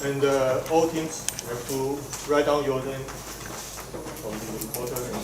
And all teams have to write down your name from the reporter.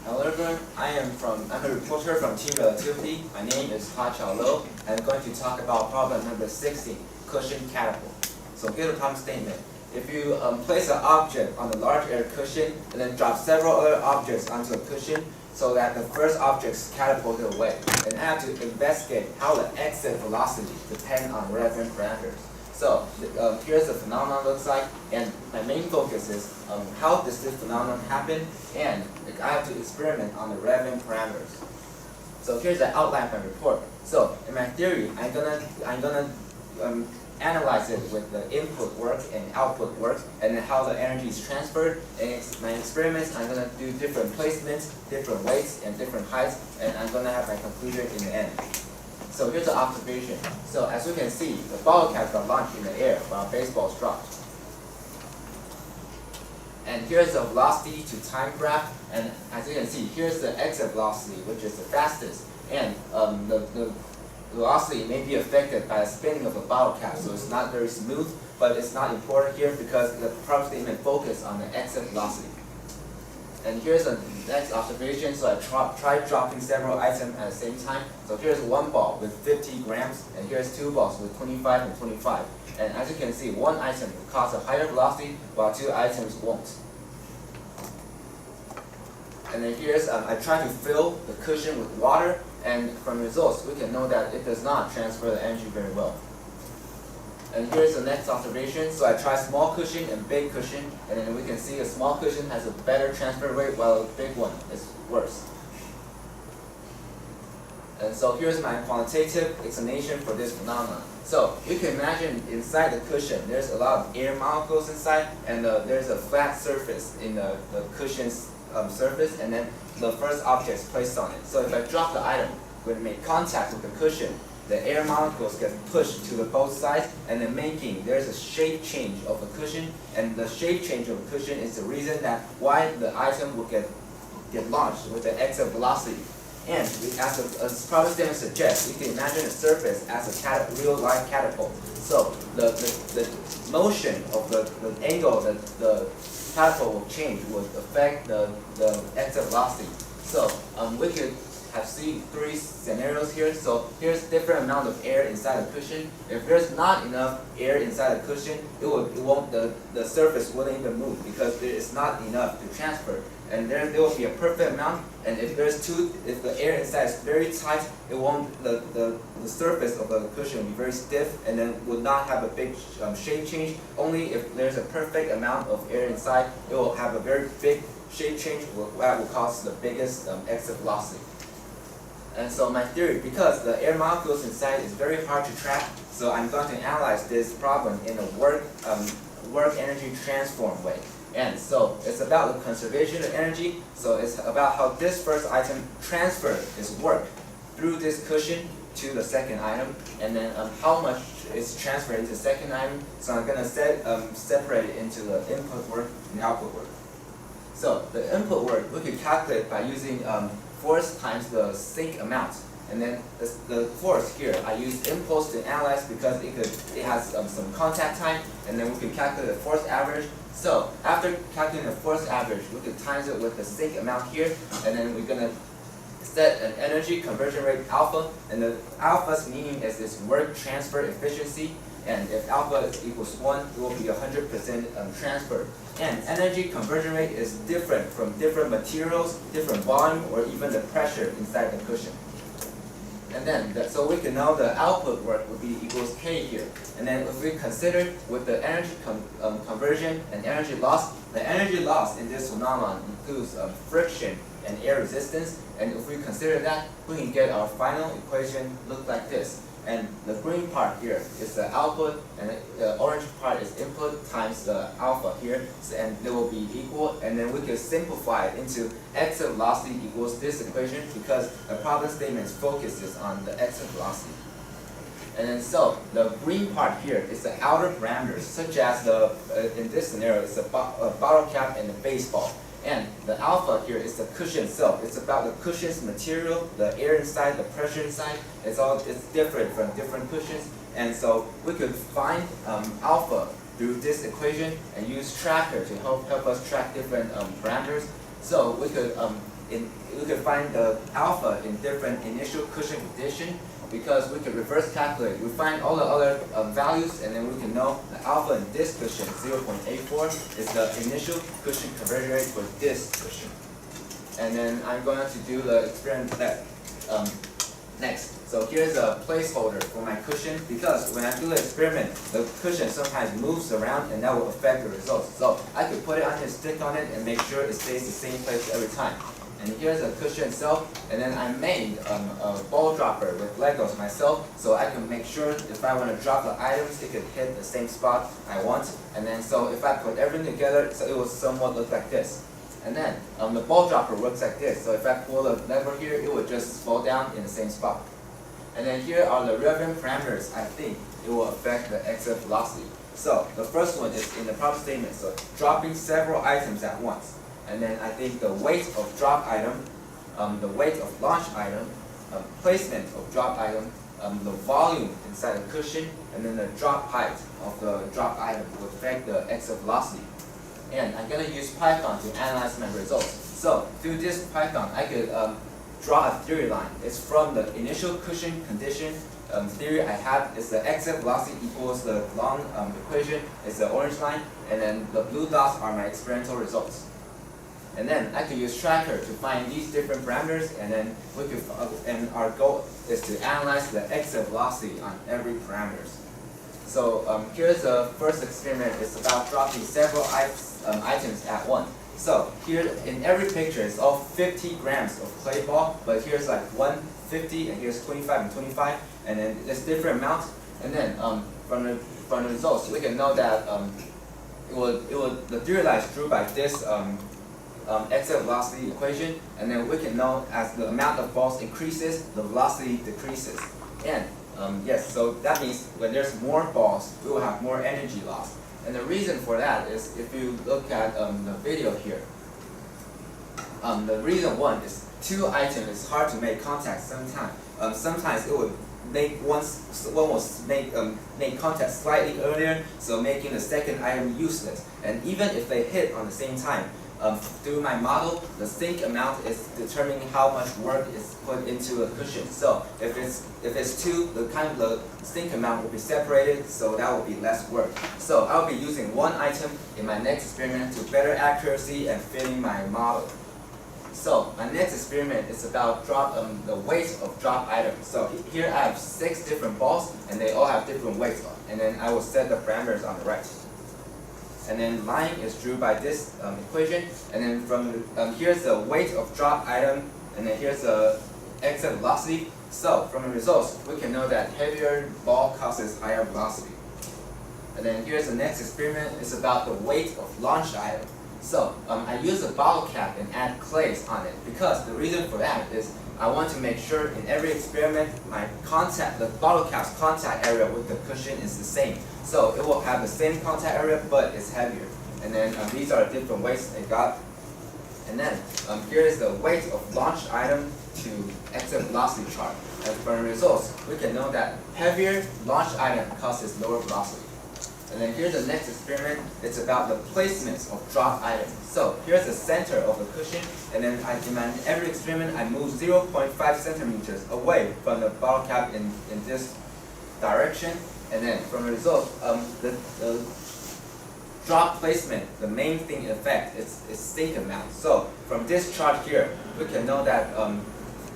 Hello everyone, I'm a reporter from Team Relativity. My name is Lo, and I'm going to talk about problem number 60, cushion catapult. So here's the problem statement. If you place an object on a large air cushion and then drop several other objects onto a cushion so that the first objects catapulted away, and I have to investigate how the exit velocity depends on relevant parameters. So here's the phenomenon looks like, and my main focus is how does this phenomenon happen, and I have to experiment on the relevant parameters. So here's the outline of my report. So in my theory, I'm gonna analyze it with the input work and output work, and then how the energy is transferred. And my experiments, I'm gonna do different placements, different weights, and different heights, and I'm gonna have my conclusion in the end. So here's the observation. So as you can see, the bottle cap got launched in the air while baseballs dropped. And here's the velocity to time graph, and as you can see, here's the exit velocity, which is the fastest. And the velocity may be affected by the spinning of the bottle cap, so it's not very smooth, but it's not important here because the problem statement focuses on the exit velocity. And here's the next observation. So I tried dropping several items at the same time. So here's one ball with 50 grams, and here's two balls with 25 and 25. And as you can see, one item will cause a higher velocity, while two items won't. And then here's, I tried to fill the cushion with water, and from results, we can know that it does not transfer the energy very well. And here's the next observation. So I tried small cushion and big cushion, and then we can see a small cushion has a better transfer rate while a big one is worse. And so here's my quantitative explanation for this phenomenon. So you can imagine inside the cushion, there's a lot of air molecules inside, and there's a flat surface in the cushion's surface, and then the first object is placed on it. So if I drop the item, when it make contact with the cushion, the air molecules get pushed to the both sides, and then there's a shape change of the cushion, and the shape change of the cushion is the reason that why the item will get launched with the exit velocity. And as the problem statement suggests, you can imagine the surface as a real life catapult. So the motion of the angle that the catapult will change would affect the exit velocity. So we could have seen three scenarios here. So here's different amount of air inside the cushion. If there's not enough air inside the cushion, the surface wouldn't even move because there is not enough to transfer. And there will be a perfect amount. And if the air inside is very tight, the surface of the cushion will be very stiff and then would not have a big shape change. Only if there's a perfect amount of air inside, it will have a very big shape change that will cause the biggest exit velocity. And so my theory, because the air molecules inside is very hard to track, so I'm going to analyze this problem in a work energy transform way. And so it's about the conservation of energy. So it's about how this first item transferred its work through this cushion to the second item, and then how much is transferred into the second item. So I'm going to separate it into the input work and output work. So the input work we could calculate by using force times the sink amount, and then the force here I use impulse to analyze because it has some contact time, and then we can calculate the force average. So after calculating the force average, we could times it with the sink amount here, and then we're gonna set an energy conversion rate alpha, and the alpha's meaning is this work transfer efficiency. And if alpha equals 1, it will be 100% transfer. And energy conversion rate is different from different materials, different volume, or even the pressure inside the cushion. And then, so we can know the output work would be equals K here. And then if we consider with the energy conversion and energy loss, the energy loss in this phenomenon includes friction and air resistance. And if we consider that, we can get our final equation look like this. And the green part here is the output, and the orange part is input times the alpha here, and they will be equal. And then we can simplify it into exit velocity equals this equation because the problem statement focuses on the exit velocity. And then so the green part here is the outer parameters, such as in this scenario, it's a bottle cap and the baseball. And the alpha here is the cushion itself. It's about the cushion's material, the air inside, the pressure inside. It's different from different cushions. And so we could find alpha through this equation and use tracker to help us track different parameters. So we could we could find the alpha in different initial cushion condition because we could reverse calculate. We find all the other values, and then we can know the alpha in this cushion, 0.84, is the initial cushion conversion rate for this cushion. And then I'm going to do the experiment next. So here's a placeholder for my cushion because when I do the experiment, the cushion sometimes moves around and that will affect the results. So I could put it on here, stick on it, and make sure it stays the same place every time. And here's the cushion itself, and then I made a ball dropper with Legos myself, so I can make sure if I want to drop the items, it could hit the same spot I want. And then so if I put everything together, so it will somewhat look like this. And then the ball dropper works like this. So if I pull the lever here, it will just fall down in the same spot. And then here are the relevant parameters I think it will affect the exit velocity. So the first one is in the problem statement. So dropping several items at once. And then I think the weight of drop item, the weight of launch item, placement of drop item, the volume inside the cushion, and then the drop height of the drop item will affect the exit velocity. And I'm going to use Python to analyze my results. So through this Python, I could draw a theory line. It's from the initial cushion condition theory I have is the exit velocity equals the long equation is the orange line, and then the blue dots are my experimental results. And then I could use tracker to find these different parameters, and then we could, and our goal is to analyze the exit velocity on every parameters. So here's the first experiment. It's about dropping several items at once. So here in every picture, it's all 50 grams of clay ball, but here's like 150, and here's 25 and 25, and then there's different amounts. And then from the results, we can know that the theory line is drew by this exit velocity equation, and then we can know as the amount of balls increases, the velocity decreases. And yes, so that means when there's more balls, we will have more energy loss. And the reason for that is if you look at the video here, the reason one is two items is hard to make contact sometimes. Sometimes it would make one will make contact slightly earlier, so making the second item useless. And even if they hit on the same time, through my model, the sink amount is determining how much work is put into a cushion. So if it's two, the sink amount will be separated, so that will be less work. So I'll be using one item in my next experiment to better accuracy and fitting my model. So my next experiment is about the weight of drop items. So here I have 6 different balls, and they all have different weights. And then I will set the parameters on the right. And then line is drew by this equation, and then from here's the weight of drop item, and then here's the exit velocity. So from the results, we can know that heavier ball causes higher velocity. And then here's the next experiment. It's about the weight of launch item. So I use a bottle cap and add clays on it because the reason for that is I want to make sure in every experiment the bottle cap's contact area with the cushion is the same. So it will have the same contact area, but it's heavier. And then these are the different weights they got. And then here is the weight of launch item to exit velocity chart. And from the results, we can know that heavier launch item causes lower velocity. And then here's the next experiment. It's about the placements of drop items. So here's the center of the cushion, and then in every experiment I move 0.5 centimeters away from the bottle cap in this direction. And then from the result, the drop placement, the main thing effect is sink amount. So from this chart here, we can know that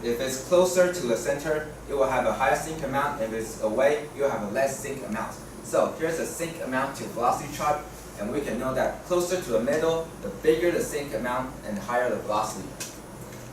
if it's closer to the center, it will have a higher sink amount. If it's away, it will have a less sink amount. So here's the sink amount to velocity chart, and we can know that closer to the middle, the bigger the sink amount and higher the velocity.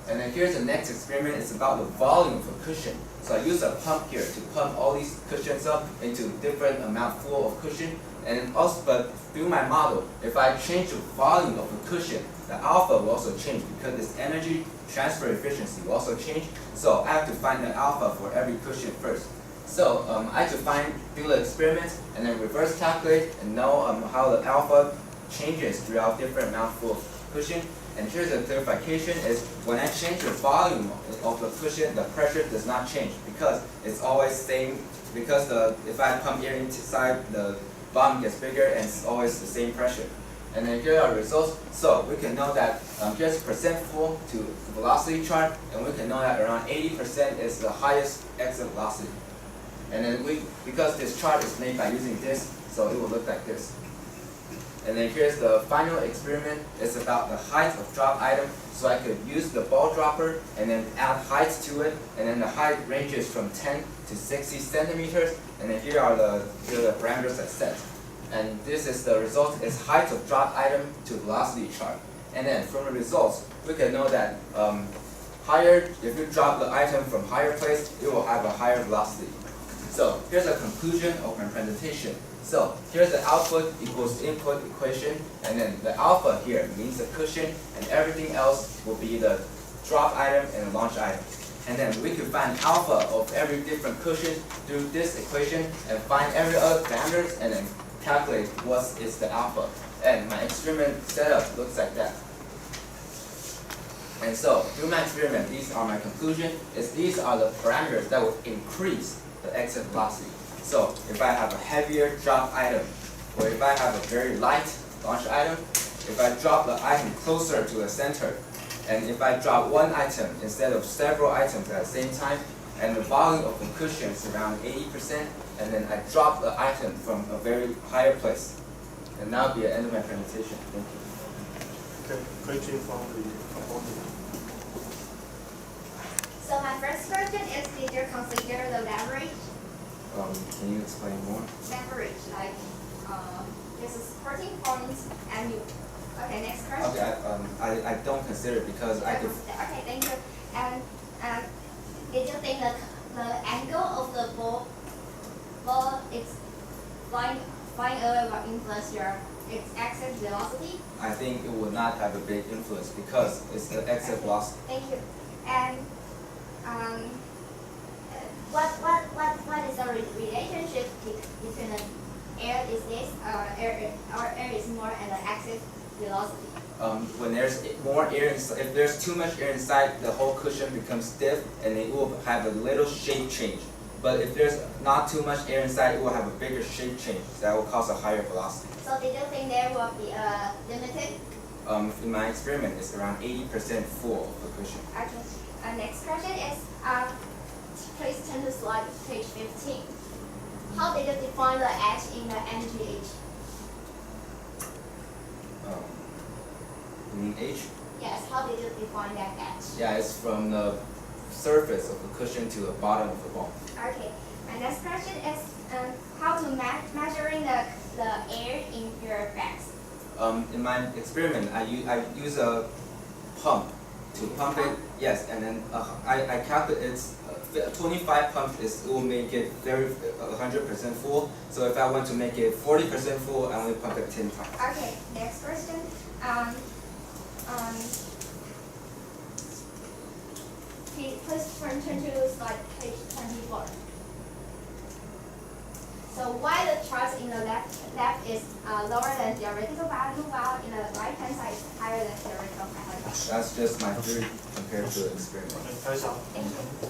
And then here's the next experiment. It's about the volume of a cushion. So I use a pump here to pump all these cushions up into different amount full of cushion. And also, but through my model, if I change the volume of the cushion, the alpha will also change because its energy transfer efficiency will also change. So I have to find the alpha for every cushion first. So I have to do the experiment and then reverse calculate and know how the alpha changes throughout different amount full of cushion. And here's the clarification is when I change the volume of the cushion, the pressure does not change because it's always same. Because if I pump air inside, the volume gets bigger and it's always the same pressure. And then here are the results. So we can know that here's percent full to the velocity chart, and we can know that around 80% is the highest exit velocity. And then because this chart is made by using this, so it will look like this. And then here's the final experiment. It's about the height of drop item. So I could use the ball dropper and then add height to it, and then the height ranges from 10 to 60 centimeters. And then here are the parameters I set. And this is the result, is height of drop item to velocity chart. And then from the results, we can know that if you drop the item from higher place, it will have a higher velocity. So here's a conclusion of my presentation. So here's the output equals input equation, and then the alpha here means the cushion, and everything else will be the drop item and the launch item. And then we could find alpha of every different cushion through this equation, and find every other parameters, and then calculate what is the alpha. And my experiment setup looks like that. And so through my experiment, these are my conclusion, is these are the parameters that will increase the exit velocity. So if I have a heavier drop item, or if I have a very light launch item, if I drop the item closer to the center, and if I drop one item instead of several items at the same time, and the volume of the cushion is around 80%, and then I drop the item from a very higher place. And that will be the end of my presentation. Thank you. Okay, question from the component. So my first question is, did you consider the leverage? Can you explain more? Leverage, like this is 14 points, and you. Okay, next question. Okay, I don't consider it because I could. Okay, thank you. And did you think that the angle of the ball is flying away will influence its exit velocity? I think it would not have a big influence because it's the exit velocity. Thank you. And what is the relationship between the air is this air is more and the exit velocity? When there's more air inside, if there's too much air inside, the whole cushion becomes stiff and it will have a little shape change. But if there's not too much air inside, it will have a bigger shape change. That will cause a higher velocity. So did you think there will be limited? In my experiment, it's around 80% full of the cushion. Okay. Next question is, please turn to slide page 15. How did you define the edge in the energy H? You mean H? Yes, how did you define that edge? Yeah, it's from the surface of the cushion to the bottom of the ball. Okay. My next question is, how to measuring the air in your bags? In my experiment, I use a pump to pump it. Yes, and then I calculate it's 25 pumps it will make it 100% full. So if I want to make it 40% full, I only pump it 10 times. Okay. Next question. Please turn to slide page 24. So why the charge in the left is lower than theoretical value, while in the right hand side is higher than theoretical value? That's just my theory compared to the experiment. Okay, 拍手。 Thank you.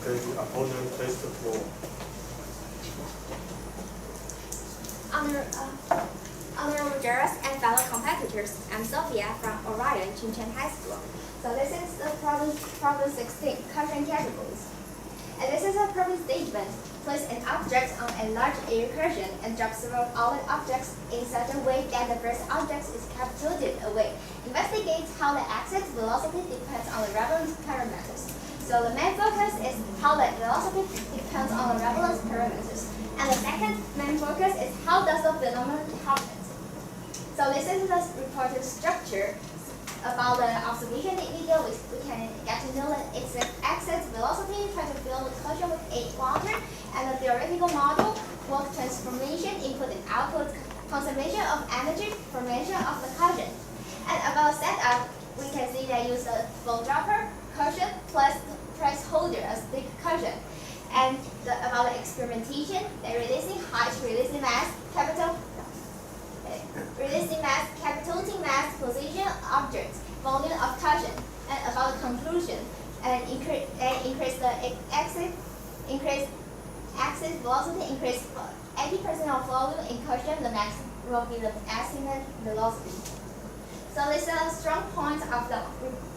Okay, the opponent face the floor. Honor Rogeras and fellow competitors, I'm Sophia from Orion Chinchen High School. So this is the problem 16, cushion categories. And this is a problem statement. Place an object on a large air cushion and drop several other objects in such a way that the first object is kept tilted away. Investigate how the exit velocity depends on the relevant parameters. So the main focus is how the velocity depends on the relevant parameters. And the second main focus is how does the phenomenon happen. So this is the reported structure. About the observation video, we can get to know that it's an exit velocity, try to fill the cushion with water, and the theoretical model, work transformation, input and output, conservation of energy, formation of the cushion. And about setup, we can see they use a flow dropper, cushion, plus press holder as the cushion. And about the experimentation, they're releasing height, releasing mass, capitalizing mass, position, objects, volume of cushion, and about the conclusion, and increase the exit velocity, increase 80% of volume in cushion, the max will be the estimate velocity. So these are strong points of the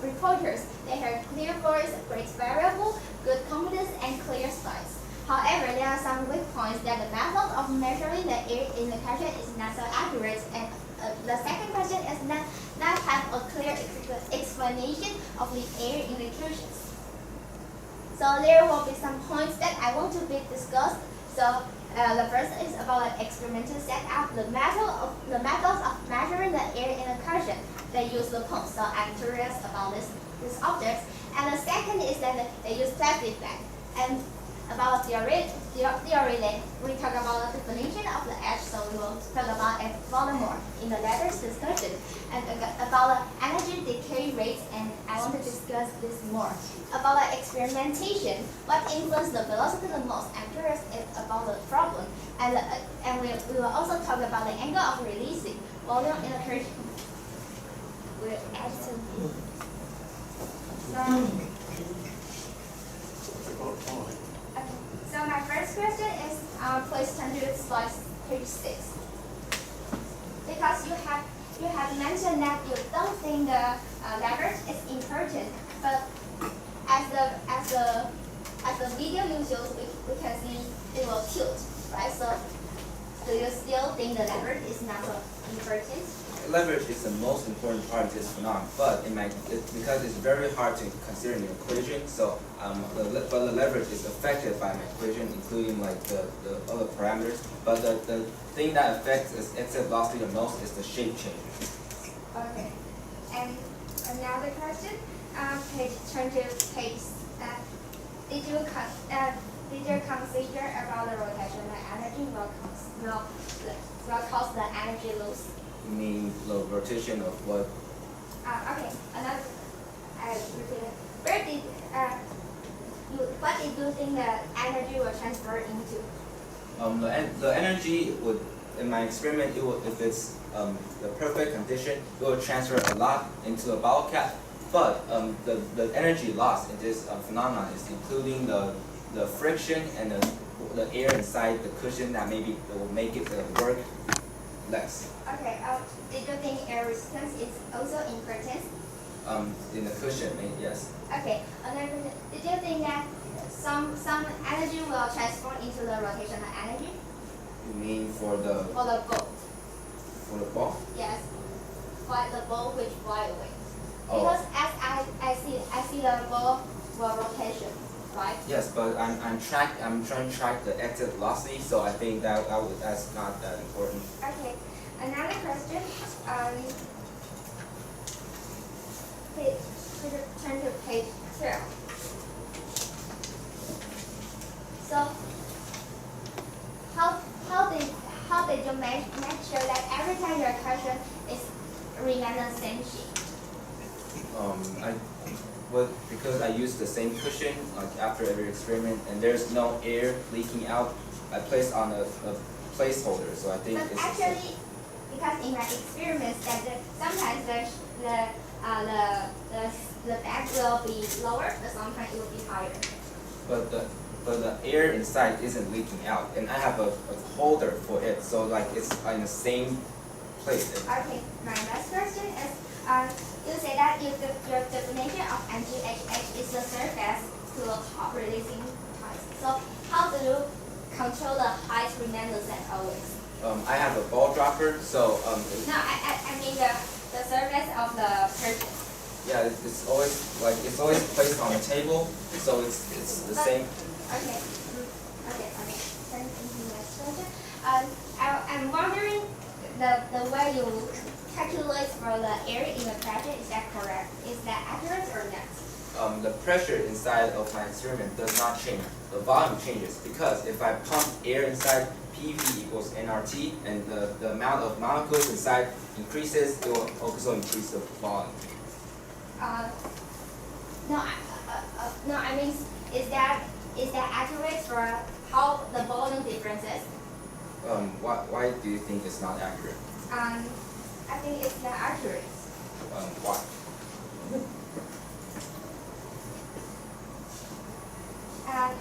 reporters. They have clear voice, great variable, good confidence, and clear slides. However, there are some weak points that the method of measuring the air in the cushion is not so accurate, and the second question is not have a clear explanation of the air in the cushions. So there will be some points that I want to be discussed. So the first is about the experimental setup, the methods of measuring the air in a cushion. They use the pump, so I'm curious about these objects. And the second is that they use plastic bag. And about theory, we talk about the definition of the edge, so we will talk about it furthermore in the later discussion. And about the energy decay rate, and I want to discuss this more. About the experimentation, what influences the velocity the most? I'm curious about the problem. And we will also talk about the angle of releasing volume in the cushion. We'll add some. So my first question is, please turn to slide page 6. Because you have mentioned that you don't think the leverage is important, but as the video you showed, we can see it will tilt, right? So do you still think the leverage is not so important? Leverage is the most important part of this phenomenon, but because it's very hard to consider in the equation, so but the leverage is affected by my equation, including like the other parameters. But the thing that affects exit velocity the most is the shape change. Okay. And another question, turn to page. Did you consider about the rotational energy will cause the energy loss? You mean the rotation of what? Okay. Another. Repeat it. what did you think the energy will transfer into? The energy would, in my experiment, if it's the perfect condition, it will transfer a lot into the bottle cap. But the energy loss in this phenomenon is including the friction and the air inside the cushion that maybe it will make it work less. Okay. Did you think air resistance is also important? In the cushion, maybe, yes. Okay. Another question. Did you think that some energy will transform into the rotational energy You mean for the ball? Yes. Fly the ball which fly away. Because as I see the ball rotation, right? Yes, but I'm trying to track the exit velocity, so I think that's not that important. Okay. Another question. Could you turn to page 12? So how did you make sure that every time your cushion is remain the same shape? Because I use the same cushion after every experiment, and there's no air leaking out. I placed on a placeholder, so I think But it's actually, because in my experiments, that sometimes the bag will be lower, but sometimes it will be higher. but the air inside isn't leaking out, and I have a holder for it, so like it's in the same place. Okay, my last question is, you say that if your definition of MGHH is the surface to the top releasing height. So how do you control the height remain the same always? I have a ball dropper, so No, I mean the surface of the curtain. yeah, it's always placed on the table, so it's the same. Okay. Okay. Turn to the next question. I'm wondering the way you calculate for the air in the pressure, is that correct? Is that accurate or not? The pressure inside of my experiment does not change. The volume changes because if I pump air inside, PV equals nRT, and the amount of molecules inside increases, it will also increase the volume. No, I mean, is that accurate for how the volume differences? Why do you think it's not accurate? I think it's not accurate. Why?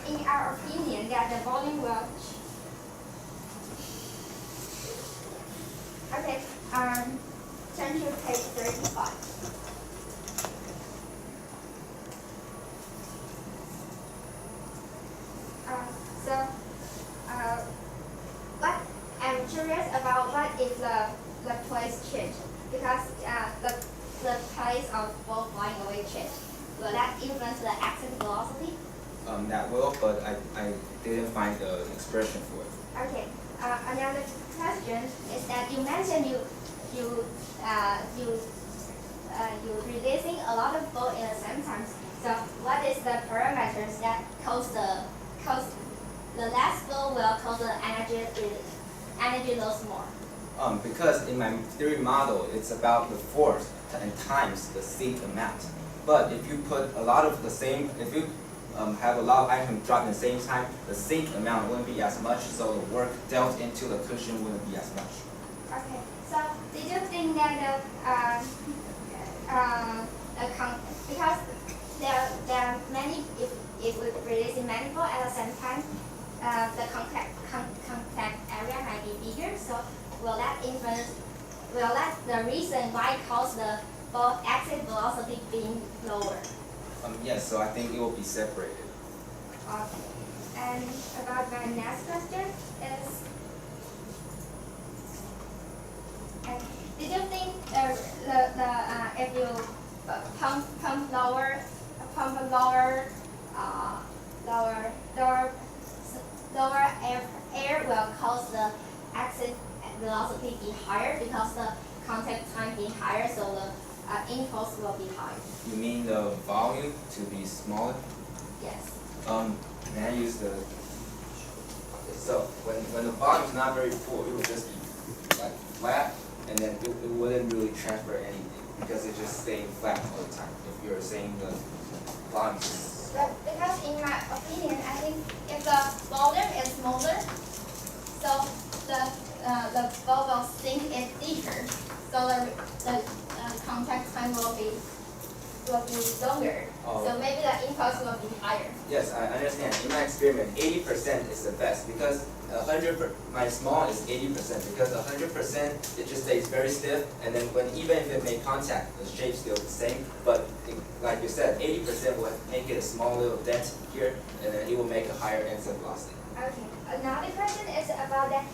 In our opinion, that the volume will. Okay. Turn to page 35. What I'm curious about what if the place change, because the place of ball flying away change. Will that influence the exit velocity? That will, but I didn't find the expression for it. Okay. Another question is that you mentioned you releasing a lot of ball in the same time. So what is the parameters that cause the last ball will cause the energy loss more? Because in my theory model, it's about the force and times the sink amount. But if you put a lot of the same, if you have a lot of items drop at the same time, the sink amount wouldn't be as much, so the work dealt into the cushion wouldn't be as much. Okay. So did you think that because there are many, if we release many ball at the same time, the contact area might be bigger. So will that the reason why cause the ball exit velocity being lower? Yes, so I think it will be separated. Okay. And about my next question is, did you think if you pump lower air will cause the exit velocity be higher because the contact time be higher, so the impulse will be higher. You mean the volume to be smaller? Yes. May I use the? Okay, so when the volume is not very full, it will just be like flat, and then it wouldn't really transfer anything because it's just staying flat all the time. If you're saying the volume. But because in my opinion, impulse will be higher. Yes, I understand. In my experiment, 80% is the best because my small is 80% because 100% it just stays very stiff, and then even if it make contact, the shape's still the same. But like you said, 80% will make it a small little dent here, and then it will make a higher exit velocity. Okay. Another question is about that.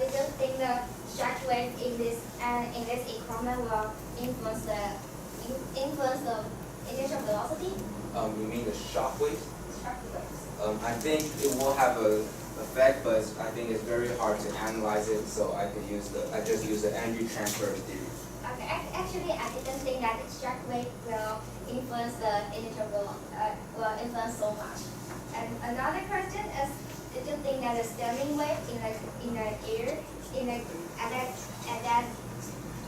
Did you think the shock wave in this equation will influence the initial velocity? You mean the shock waves? Shock waves. I think it will have a effect, but I think it's very hard to analyze it. So I just use the energy transfer theory. Okay. Actually, I didn't think that the shock wave will influence the initial will influence so much. And another question is, did you think that the standing wave in the air at that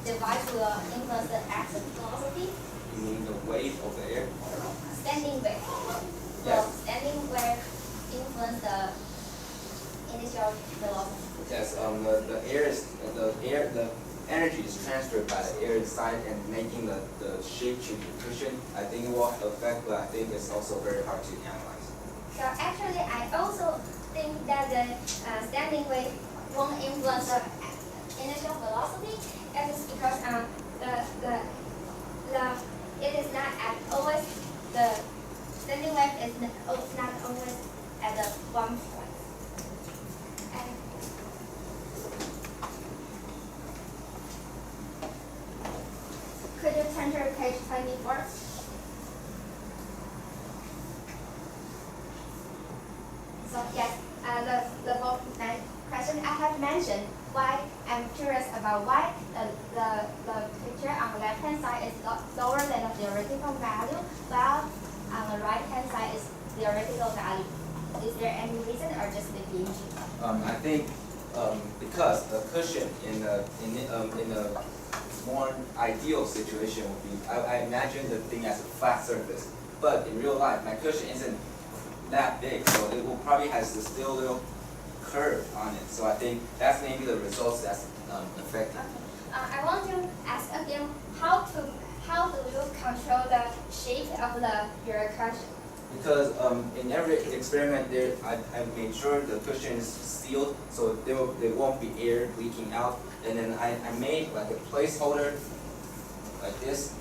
device will influence the exit velocity? You mean the wave of the air? Standing wave. Yes. Will standing wave influence the initial velocity? Yes. The energy is transferred by the air inside and making the shape to the cushion. I think it will affect, but I think it's also very hard to analyze. So actually, I also think that the standing wave won't influence the initial velocity, and it's because it is not always the standing wave is not always at the one point. And could you turn to page 24? So yes, the question I have mentioned, why I'm curious about why the picture on the left hand side is lower than the theoretical value, while on the right hand side is theoretical value. Is there any reason or just the image? I think because the cushion in a more ideal situation would be, I imagine the thing as a flat surface, but in real life my cushion isn't that big, so it will probably has this still little curve on it. So I think that's maybe the results that's affected. Okay. I want to ask again, how do you control the shape of your cushion? Because in every experiment there, I made sure the cushion is sealed, so there won't be air leaking out. And then I made like a placeholder like this.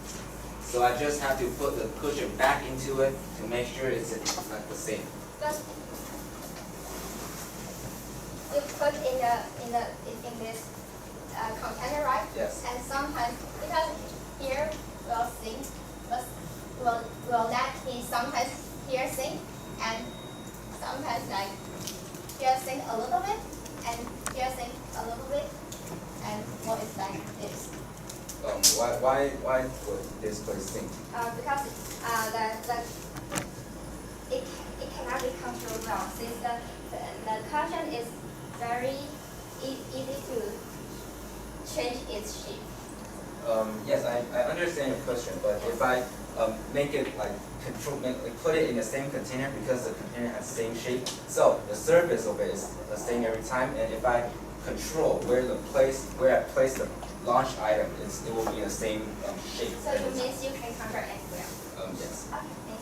So I just have to put the cushion back into it to make sure it's like the same. But you put in this container, right? Yes. And sometimes because here will sink, will that be sometimes here sink and sometimes like here sink a little bit and here sink a little bit, and what is like this? Why would this place sink? Because it cannot be controlled well, since the cushion is very easy to change its shape. Yes, I understand your question, but if I make it like put it in the same container, because the container has the same shape, so the surface of it is the same every time, and if I control where I place the launch item, it will be the same shape. So it means you can control it well. Yes. Okay, thank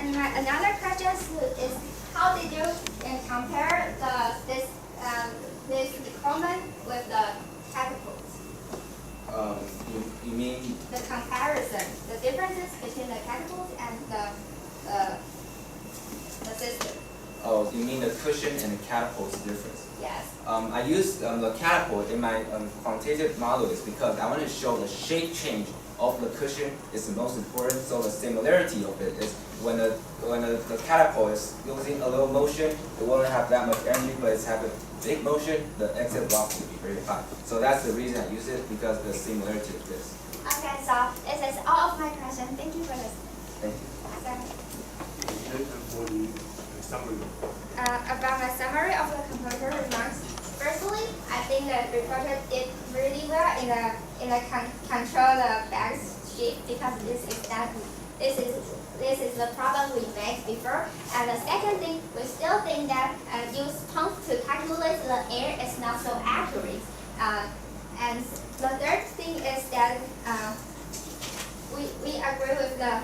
you. And another question is, how did you compare this equipment with the catapults? You mean? The comparison, the differences between the catapults and the system. Oh, you mean the cushion and the catapult's difference? Yes. I used the catapult in my quantitative model is because I want to show the shape change of the cushion is the most important. So the similarity of it is when the catapult is using a little motion, it won't have that much energy, but it's having a big motion, the exit velocity will be very high. So that's the reason I use it, because the similarity of this. Okay, so this is all of my questions. Thank you for listening. Thank you. For the summary. About my summary of the composer remarks. Firstly, I think the reporter did really well in the control the bag's shape, because this is the problem we made before. And the second thing, we still think that use pumps to calculate the air is not so accurate. And the third thing is that we agree with the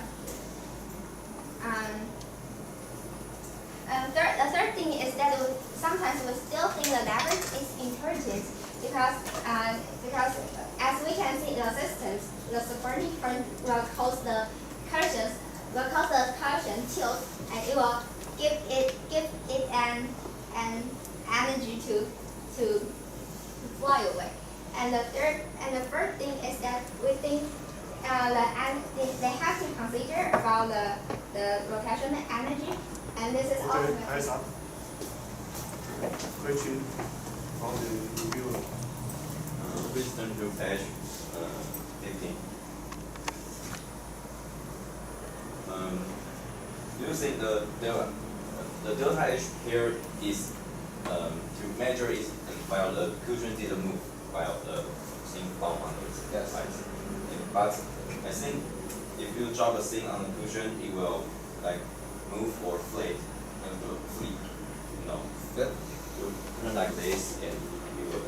the third thing is that sometimes we still think the leverage is important because as we can see in the systems, the supporting current will cause the cushion tilt, and it will give it an energy to fly away. And the third thing is that we think they have to consider about the rotational energy, and this is also. Okay, time's up. Question from the reviewer. Please turn to page 15. Do you think the delta H here is to measure it while the cushion didn't move while the thing bound on its side? But I think if you drop the thing on the cushion, it will like move or flee. No. Good. You turn like this and it will.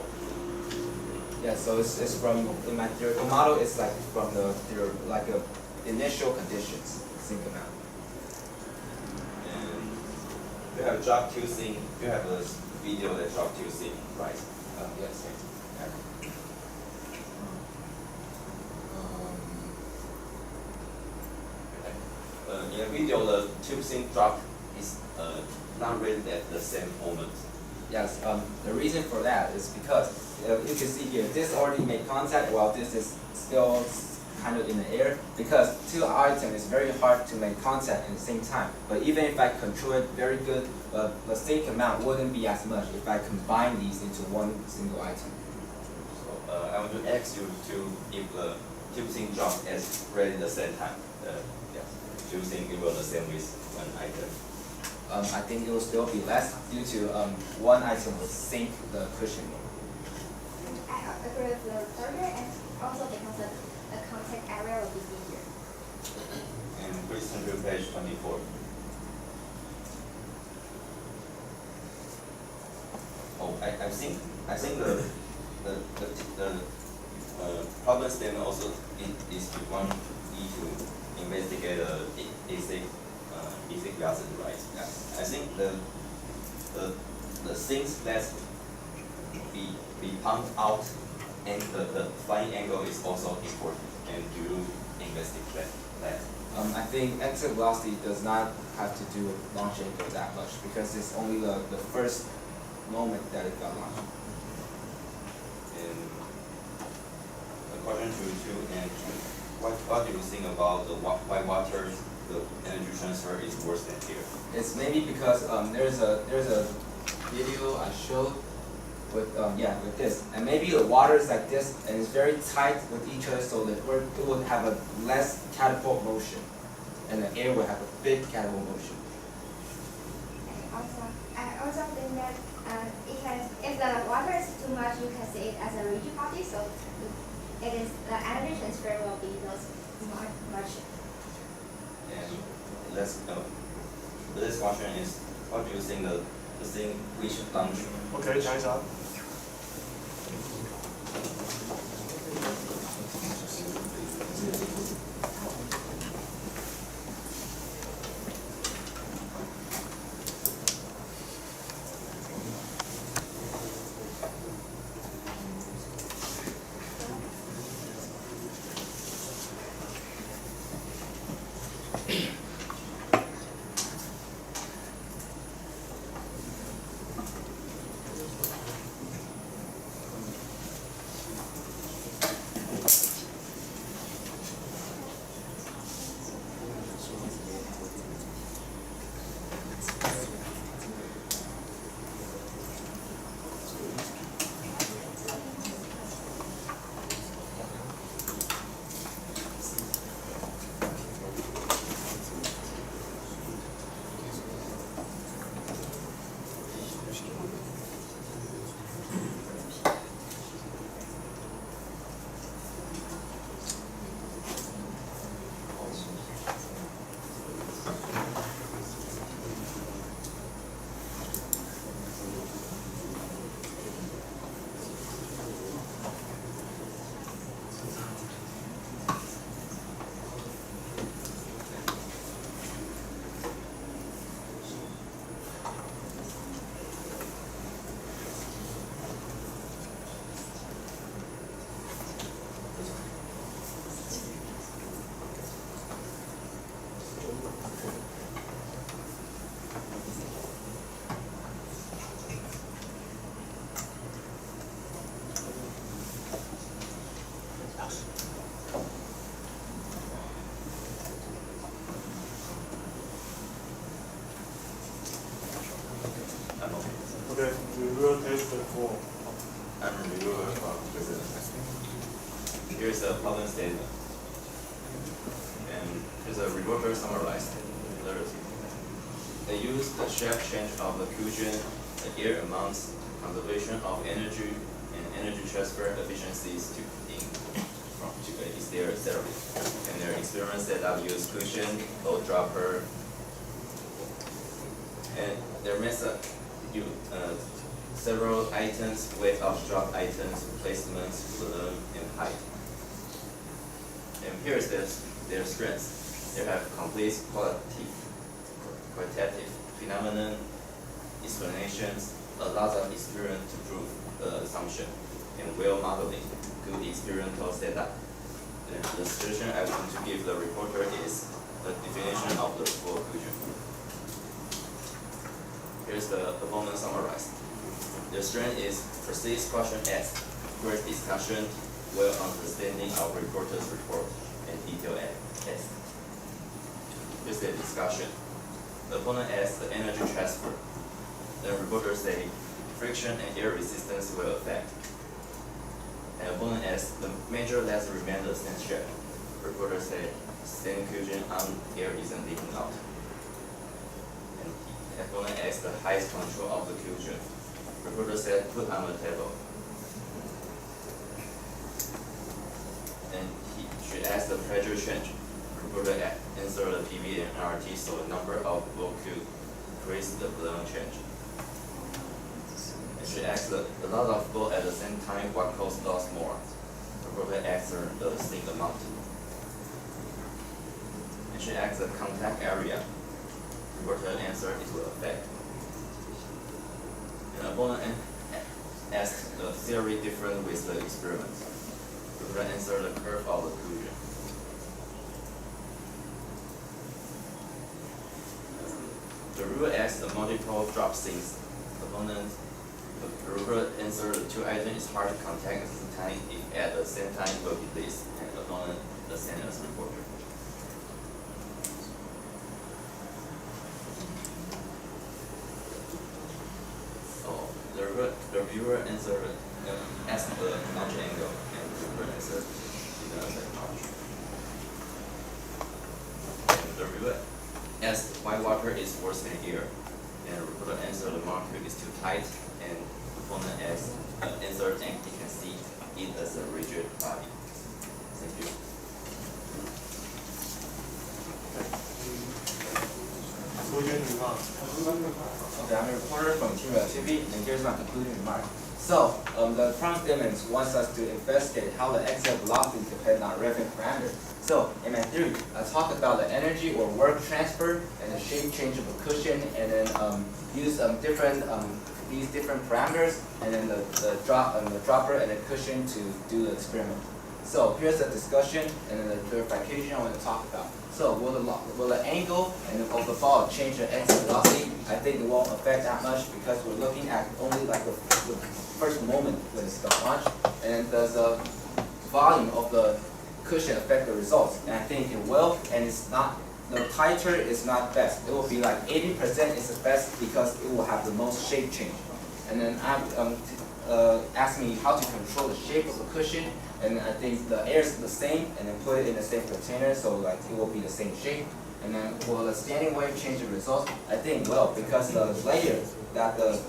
Yeah, so it's from the model is like from the initial conditions, think amount. And you have drop two thing. You have a video that drop two thing, right? Yes. In a video, the tube thing drop is not really at the same moment. Yes, the reason for that is because you can see here, this already made contact while this is still kind of in the air, because two items is very hard to make contact at the same time. But even if I control it very good, the sync amount wouldn't be as much if I combine these into one single item. So I want to ask you if the tube thing drop at really the same time. Yes. Do you think it will the same with one item? I think it will still be less due to one item will sink the cushion more. I agree with the third, and also because the contact area will be bigger. And please turn to page 24. Oh, I think the problem statement also is to one need to investigate basic velocity, right? Yeah. I think the things that be pumped out and the flying angle is also important. And do you investigate that? I think exit velocity does not have to do with launch angle that much because it's only the first moment that it got launched. And a question to you, and what do you think about the white water? The energy transfer is worse than here. It's maybe because there's a video I showed with with this, and maybe the water is like this and it's very tight with each other, so that it would have a less catapult motion, and the air would have a big catapult motion. I also think that if the water is too much, you can see it as a rigid body, so the energy transfer will be much. And the next question is, what do you think the thing which launch? Okay, time's up. Question 4. I'm a reviewer from President. Here's a problem statement. And here's a reporter summarized narrative. They use the shape change of the cushion, the air amounts, conservation of energy, and energy transfer efficiencies to is their therapy. And their experiments that I've used cushion, load dropper, and their method use several items, weight of drop items, placements, volume, and height. And here's their strengths. They have complete qualitative phenomenon, explanations, a lot of experience to prove the assumption, and well modeling, good experimental setup. And the solution I want to give the reporter is the definition of the full cushion. Here's the performance summarized. The strength is precise question asked, great discussion, well understanding of reporter's report, and detailed test. Here's the discussion. The opponent asks the energy transfer. The reporter say friction and air resistance will affect. And the opponent asks the major lets remain the same shape. Reporter say same cushion on air isn't leaking out. And the opponent asks the highest control of the cushion. Reporter said put on the table. And he should ask the pressure change. Reporter answer the PV and RT, so the number of flow could increase the volume change. And should ask a lot of flow at the same time, what cause loss more. Reporter answer the same amount. And should ask the contact area. Reporter answer it will affect. And opponent asks the theory different with the experiment. Reporter answer the curve of the cushion. The rule asks the multiple drop sinks. Opponent, the rule answer the two items is hard to contact at the same time if at the same time will be least, and opponent the same as reporter. So the reviewer answer asks the notch angle, and the reviewer answer the notch. And the reviewer asks why water is worse than air, and the reporter answer the marker is too tight, and the opponent asks answer and he can see it as a rigid body. Thank you. Conclusion remarks. Okay, I'm a reporter from TYPT, and here's my concluding remark. So, the problem statement wants us to investigate how the exit velocity depends on reference parameters. So, in my theory, I talk about the energy or work transfer and the shape change of a cushion, and then use these different parameters, and then the dropper and the cushion to do the experiment. So here's the discussion and then the clarification I want to talk about. So will the angle of the ball change the exit velocity? I think it won't affect that much because we're looking at only like the first moment when it's the launch. And does the volume of the cushion affect the results? And I think it will, and it's not, the tighter is not best. It will be like 80% is the best because it will have the most shape change. And then ask me how to control the shape of the cushion, and I think the air is the same, and then put it in the same container, so like it will be the same shape. And then will the standing wave change the results? I think will, because the layer that the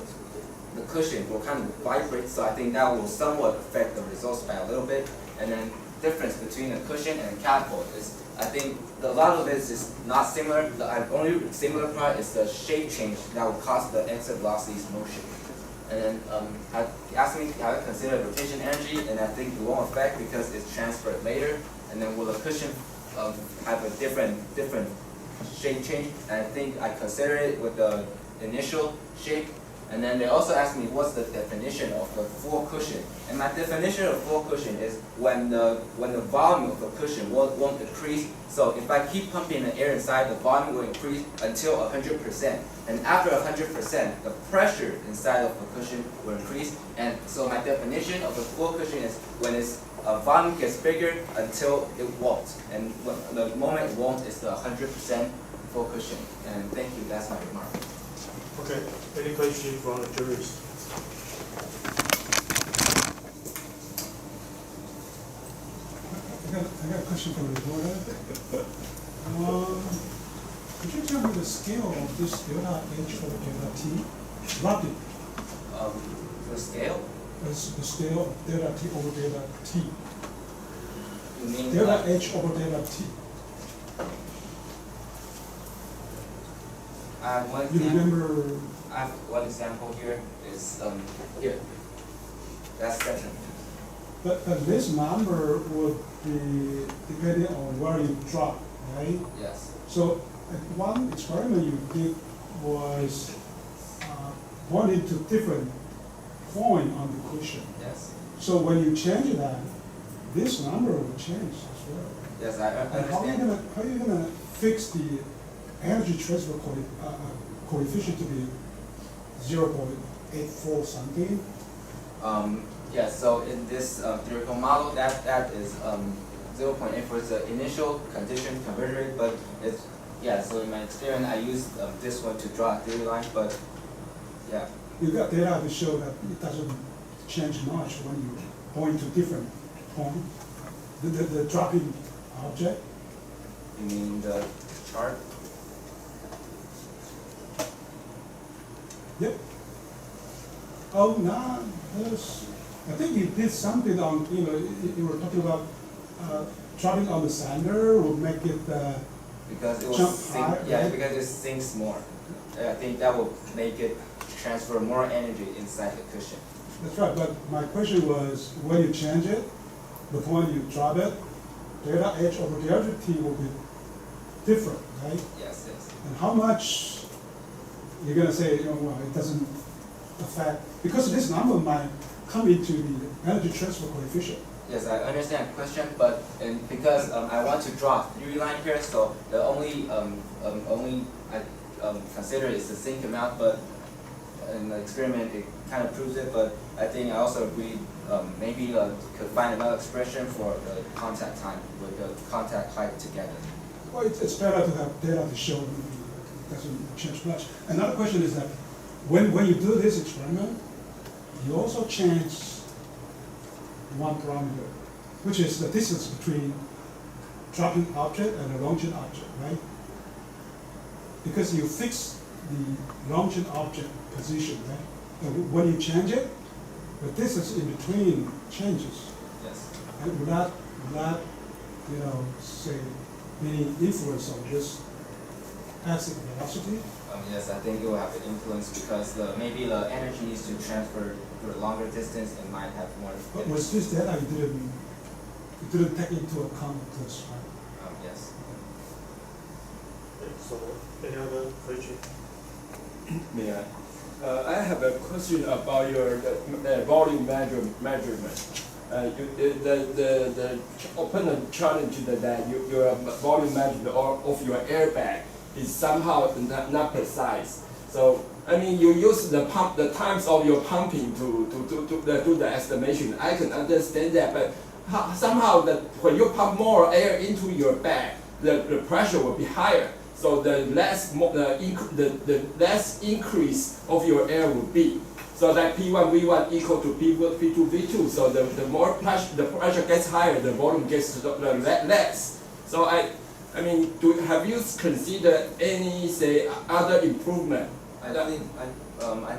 cushion will kind of vibrate, so I think that will somewhat affect the results by a little bit. And then difference between the cushion and the catapult is, I think a lot of this is not similar. The only similar part is the shape change that will cause the exit velocity's motion. And then ask me how I consider rotation energy, and I think it won't affect because it's transferred later. And then will the cushion have a different shape change? And I think I consider it with the initial shape. And then they also asked me what's the definition of the full cushion. And my definition of full cushion is when the volume of the cushion won't decrease. So if I keep pumping the air inside, the volume will increase until 100%. And after 100%, the pressure inside of the cushion will increase. And so my definition of the full cushion is when its volume gets bigger until it won't. And when the moment it won't is the 100% full cushion. And thank you, that's my remark. Okay, any questions from the jurors? got a question from the reporter. Could you tell me the scale of this delta H over delta T? Roughly, The scale? the scale of delta T over delta T. You mean Delta like, H over delta T. one You example? remember? I have one example here is here. That's section. But this number would be depending on where you drop, right? Yes. So one experiment you did was pointing to different point on the cushion. Yes. So when you change that, this number will change as well. Yes, I And understand. how are you gonna fix the energy transfer coefficient to be 0.84 something? Yes, so in this theoretical model, that is 0.8 for the initial condition conversion rate, but it's, yeah, so in my experiment, I used this one to draw a theory line, but, yeah. You got data to show that it doesn't change much when you point to different point. The dropping object. You mean the chart? Yep. Oh, no, I think you did something on, you were talking about dropping on the sander will make it Because it will jump sink, high, yeah, right? because it sinks more. I think that will make it transfer more energy inside the cushion. That's right, but my question was, when you change it, the point you drop it, delta H over delta T will be different, right? Yes, yes. And how much you're gonna say, well, it doesn't affect, because this number might come into the energy transfer coefficient. Yes, I understand the question, but and because I want to draw a theory line here, so the only I consider is the sink amount, but in the experiment it kind of proves it. But I think I also agree maybe could find another expression for the contact time with the contact height together. Well, it's better to have data to show it doesn't change much. Another question is that when you do this experiment, you also change one parameter, which is the distance between dropping object and a launching object, right? Because you fix the launching object position, right? And when you change it, the distance in between changes. Yes. And will that, say, any influence on this acid velocity? Yes, I think it will have an influence because maybe the energy needs to transfer to a longer distance and might have more. But was this data you didn't take into account this, right? Yes. Okay, so any other question? May I? I have a question about your the volume measurement. The opponent challenged that your volume measurement of your airbag is somehow not precise. So I mean, you use the times of your pumping to do the estimation. I can understand that, but somehow when you pump more air into your bag, the pressure will be higher. So the less increase of your air will be. So that P1 V1 equal to P2 V2. So the more pressure, the pressure gets higher, the volume gets less. So I mean, have you considered any other improvement? I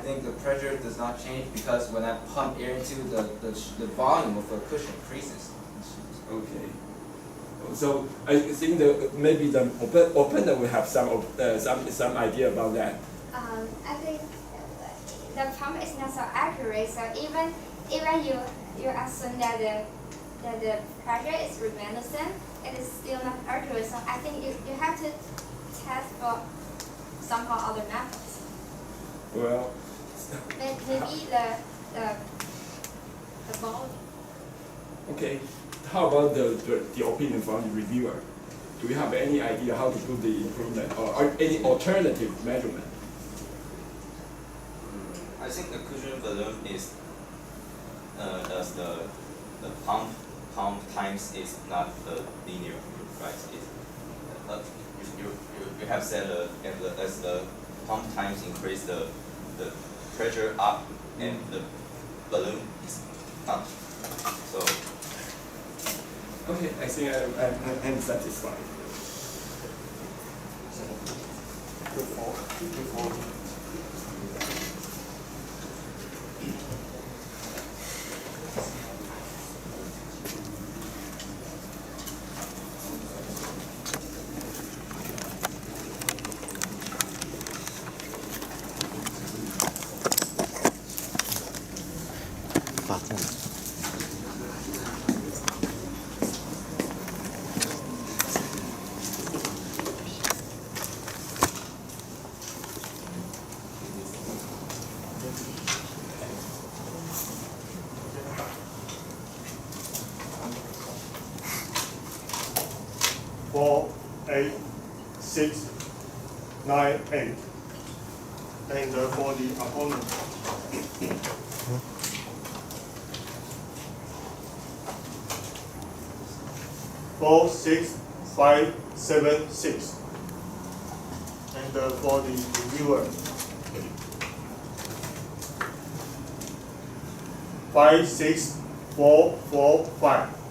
think the pressure does not change because when I pump air into the volume of the cushion increases. Okay. So I think maybe the opponent will have some idea about that. I think the pump is not so accurate. So even you assume that the pressure is remain the same, it is still not accurate. So I think you have to test for somehow other methods. Well, Maybe the volume. okay. How about the opinion from the reviewer? Do you have any idea how to do the improvement or any alternative measurement? I think the cushion balloon is as the pump times is not linear, right? You have said as the pump times increase, the pressure up and the balloon is up. So Okay, I think I'm satisfied. Four, 8, 6, 9, 8. And for the opponent. 4, 6, 5, 7, 6. And for the reviewer. 5, 6, 4, 4, 5.